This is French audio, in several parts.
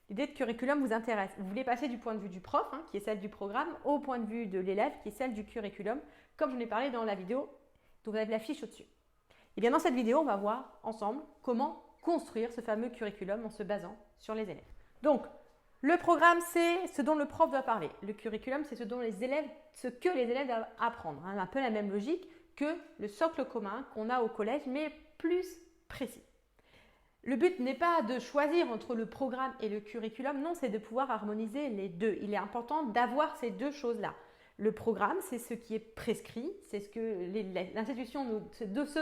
L'idée de curriculum vous intéresse. Vous voulez passer du point de vue du prof, qui est celle du programme, au point de vue de l'élève, qui est celle du curriculum, comme je l'ai parlé dans la vidéo dont vous avez la fiche au-dessus. Et bien dans cette vidéo, on va voir ensemble comment construire ce fameux curriculum en se basant sur les élèves. Donc, le programme, c'est ce dont le prof doit parler. Le curriculum, c'est ce que les élèves doivent apprendre. Un peu la même logique que le socle commun qu'on a au collège, mais plus précis. Le but n'est pas de choisir entre le programme et le curriculum, non, c'est de pouvoir harmoniser les deux. Il est important d'avoir ces deux choses-là. Le programme, c'est ce qui est prescrit, c'est ce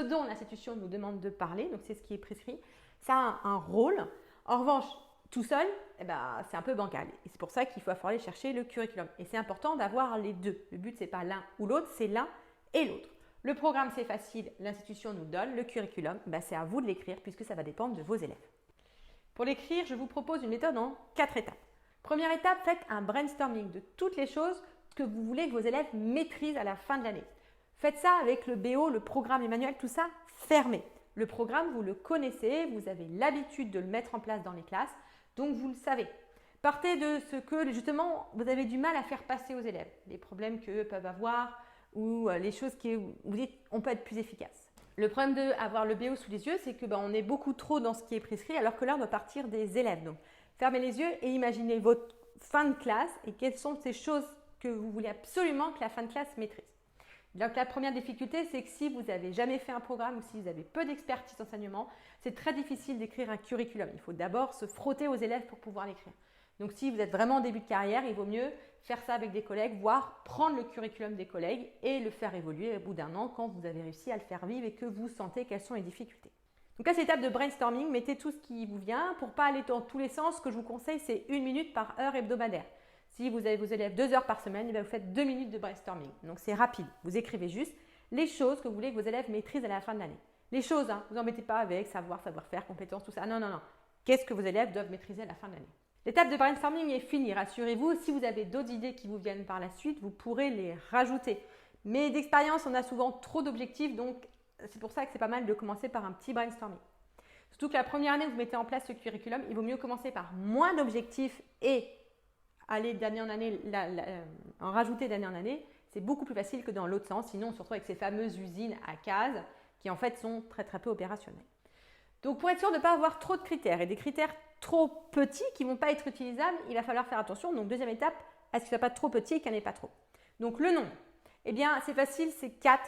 dont l'institution nous demande de parler, donc c'est ce qui est prescrit. Ça a un rôle. En revanche, tout seul, c'est un peu bancal. Et c'est pour ça qu'il va falloir aller chercher le curriculum. Et c'est important d'avoir les deux. Le but, ce n'est pas l'un ou l'autre, c'est l'un et l'autre. Le programme, c'est facile, l'institution nous donne. Le curriculum, c'est à vous de l'écrire puisque ça va dépendre de vos élèves. Pour l'écrire, je vous propose une méthode en 4 étapes. Première étape, faites un brainstorming de toutes les choses que vous voulez que vos élèves maîtrisent à la fin de l'année. Faites ça avec le BO, le programme, les manuels, tout ça fermé. Le programme, vous le connaissez, vous avez l'habitude de le mettre en place dans les classes, donc vous le savez. Partez de ce que justement vous avez du mal à faire passer aux élèves, les problèmes qu'eux peuvent avoir ou les choses qui vous dites on peut être plus efficace. Le problème d'avoir le BO sous les yeux, c'est que on est beaucoup trop dans ce qui est prescrit alors que l'heure doit partir des élèves. Donc fermez les yeux et imaginez votre fin de classe et quelles sont ces choses que vous voulez absolument que la fin de classe maîtrise. Donc la première difficulté, c'est que si vous n'avez jamais fait un programme ou si vous avez peu d'expertise d'enseignement, c'est très difficile d'écrire un curriculum. Il faut d'abord se frotter aux élèves pour pouvoir l'écrire. Donc si vous êtes vraiment en début de carrière, il vaut mieux faire ça avec des collègues, voire prendre le curriculum des collègues et le faire évoluer au bout d'un an quand vous avez réussi à le faire vivre et que vous sentez quelles sont les difficultés. Donc à cette étape de brainstorming, mettez tout ce qui vous vient. Pour ne pas aller dans tous les sens, ce que je vous conseille, c'est 1 minute par heure hebdomadaire. Si vous avez vos élèves 2 heures par semaine, vous faites 2 minutes de brainstorming. Donc c'est rapide. Vous écrivez juste les choses que vous voulez que vos élèves maîtrisent à la fin de l'année. Les choses, vous n'embêtez pas avec savoir-faire, compétences, tout ça. Non. Qu'est-ce que vos élèves doivent maîtriser à la fin de l'année? L'étape de brainstorming est finie, rassurez-vous. Si vous avez d'autres idées qui vous viennent par la suite, vous pourrez les rajouter. Mais d'expérience, on a souvent trop d'objectifs, donc c'est pour ça que c'est pas mal de commencer par un petit brainstorming. Surtout que la première année où vous mettez en place ce curriculum, il vaut mieux commencer par moins d'objectifs et aller d'année en année, en rajouter d'année en année. C'est beaucoup plus facile que dans l'autre sens, sinon on se retrouve avec ces fameuses usines à cases qui en fait sont très très peu opérationnelles. Donc pour être sûr de ne pas avoir trop de critères et des critères trop petits qui ne vont pas être utilisables, il va falloir faire attention. Donc deuxième étape, à ce qu'il ne soit pas trop petit et qu'il n'y en ait pas trop. Donc le nombre, c'est facile, c'est 4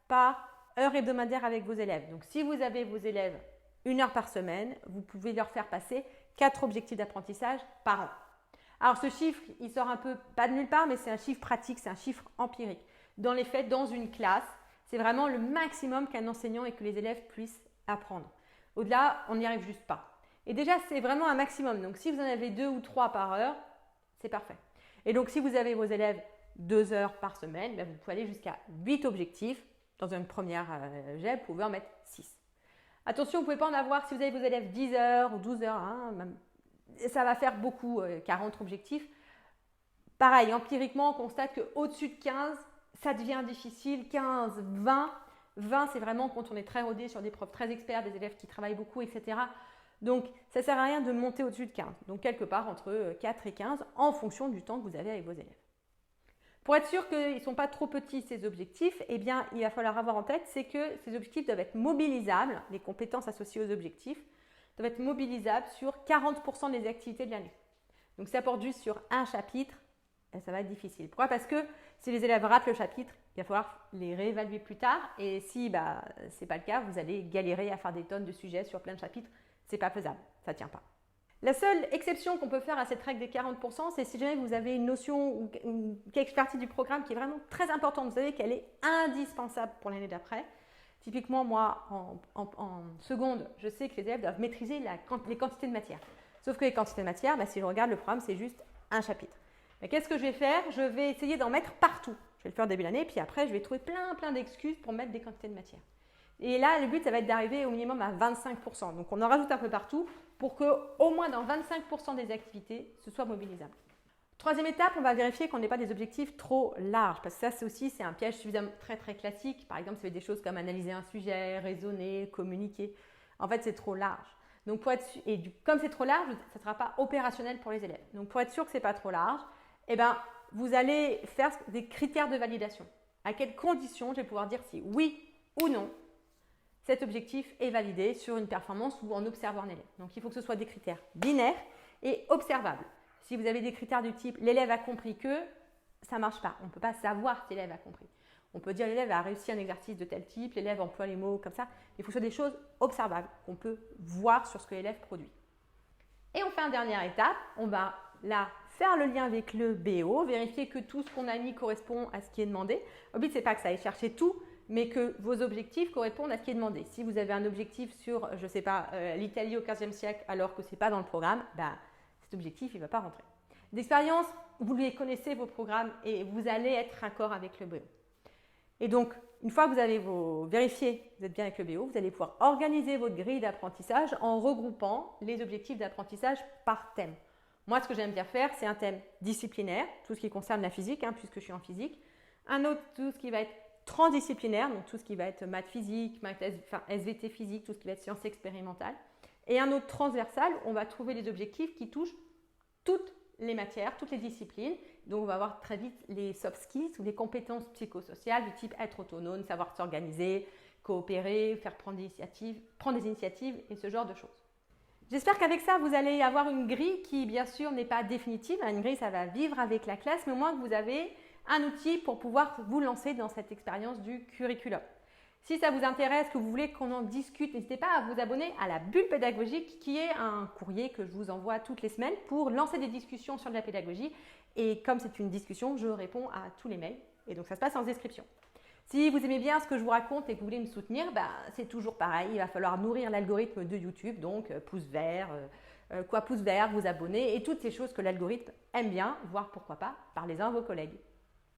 par heure hebdomadaire avec vos élèves. Donc si vous avez vos élèves 1 heure par semaine, vous pouvez leur faire passer 4 objectifs d'apprentissage par an. Alors ce chiffre, il sort un peu, pas de nulle part, mais c'est un chiffre pratique, c'est un chiffre empirique. Dans les faits, dans une classe, c'est vraiment le maximum qu'un enseignant et que les élèves puissent apprendre. Au-delà, on n'y arrive juste pas. Et déjà, c'est vraiment un maximum. Donc si vous en avez 2 ou 3 par heure, c'est parfait. Et donc si vous avez vos élèves 2 heures par semaine, vous pouvez aller jusqu'à 8 objectifs. Dans une première jet, vous pouvez en mettre 6. Attention, vous ne pouvez pas en avoir si vous avez vos élèves 10 heures ou 12 heures, ça va faire beaucoup, 40 objectifs. Pareil, empiriquement, on constate qu'au-dessus de 15, ça devient difficile. 15, 20. 20, c'est vraiment quand on est très rodé sur des profs très experts, des élèves qui travaillent beaucoup, etc. Donc, ça ne sert à rien de monter au-dessus de 15. Donc, quelque part entre 4 et 15 en fonction du temps que vous avez avec vos élèves. Pour être sûr qu'ils ne sont pas trop petits, ces objectifs, il va falloir avoir en tête, c'est que ces objectifs doivent être mobilisables, les compétences associées aux objectifs, doivent être mobilisables sur 40% des activités de l'année. Donc, si ça porte juste sur un chapitre, ça va être difficile. Pourquoi? Parce que si les élèves ratent le chapitre, il va falloir les réévaluer plus tard. Et si ce n'est pas le cas, vous allez galérer à faire des tonnes de sujets sur plein de chapitres. Ce n'est pas faisable, ça ne tient pas. La seule exception qu'on peut faire à cette règle des 40%, c'est si jamais vous avez une notion ou quelque partie du programme qui est vraiment très importante. Vous savez qu'elle est indispensable pour l'année d'après. Typiquement, moi, en seconde, je sais que les élèves doivent maîtriser les quantités de matière. Sauf que les quantités de matière, si je regarde le programme, c'est juste un chapitre. Mais qu'est-ce que je vais faire? Je vais essayer d'en mettre partout. Je vais le faire au début de l'année, puis après, je vais trouver plein d'excuses pour mettre des quantités de matière. Et là, le but, ça va être d'arriver au minimum à 25%. Donc, on en rajoute un peu partout pour qu'au moins dans 25% des activités, ce soit mobilisable. Troisième étape, on va vérifier qu'on n'ait pas des objectifs trop larges. Parce que ça, c'est un piège suffisamment très classique. Par exemple, ça fait des choses comme analyser un sujet, raisonner, communiquer. En fait, c'est trop large. Donc comme c'est trop large, ça ne sera pas opérationnel pour les élèves. Donc pour être sûr que ce n'est pas trop large, eh ben, vous allez faire des critères de validation. À quelles conditions je vais pouvoir dire si oui ou non cet objectif est validé sur une performance ou en observant un élève. Donc il faut que ce soit des critères binaires et observables. Si vous avez des critères du type l'élève a compris que, ça ne marche pas. On ne peut pas savoir si l'élève a compris. On peut dire l'élève a réussi un exercice de tel type, l'élève emploie les mots comme ça. Il faut que ce soit des choses observables qu'on peut voir sur ce que l'élève produit. Et on fait une dernière étape. On va là faire le lien avec le BO, vérifier que tout ce qu'on a mis correspond à ce qui est demandé. Le but, ce n'est pas que ça aille chercher tout, mais que vos objectifs correspondent à ce qui est demandé. Si vous avez un objectif sur, je ne sais pas, l'Italie au XVe siècle alors que ce n'est pas dans le programme, cet objectif, il ne va pas rentrer. D'expérience, vous les connaissez, vos programmes, et vous allez être raccord avec le BO. Et donc, une fois que vous avez vérifié que vous êtes bien avec le BO, vous allez pouvoir organiser votre grille d'apprentissage en regroupant les objectifs d'apprentissage par thème. Moi, ce que j'aime bien faire, c'est un thème disciplinaire, tout ce qui concerne la physique, puisque je suis en physique. Un autre, tout ce qui va être transdisciplinaire, donc tout ce qui va être maths physique, SVT physique, tout ce qui va être sciences expérimentales. Et un autre transversal, on va trouver des objectifs qui touchent toutes les matières, toutes les disciplines. Donc, on va voir très vite les soft skills ou les compétences psychosociales du type être autonome, savoir s'organiser, coopérer, prendre des initiatives et ce genre de choses. J'espère qu'avec ça, vous allez avoir une grille qui, bien sûr, n'est pas définitive. Une grille, ça va vivre avec la classe, mais au moins que vous avez un outil pour pouvoir vous lancer dans cette expérience du curriculum. Si ça vous intéresse, que vous voulez qu'on en discute, n'hésitez pas à vous abonner à la Bulle Pédagogique, qui est un courrier que je vous envoie toutes les semaines pour lancer des discussions sur la pédagogie. Et comme c'est une discussion, je réponds à tous les mails. Et donc, ça se passe en description. Si vous aimez bien ce que je vous raconte et que vous voulez me soutenir, c'est toujours pareil. Il va falloir nourrir l'algorithme de YouTube. Donc, pouce vert, vous abonner et toutes ces choses que l'algorithme aime bien, voire pourquoi pas, parlez-en à vos collègues.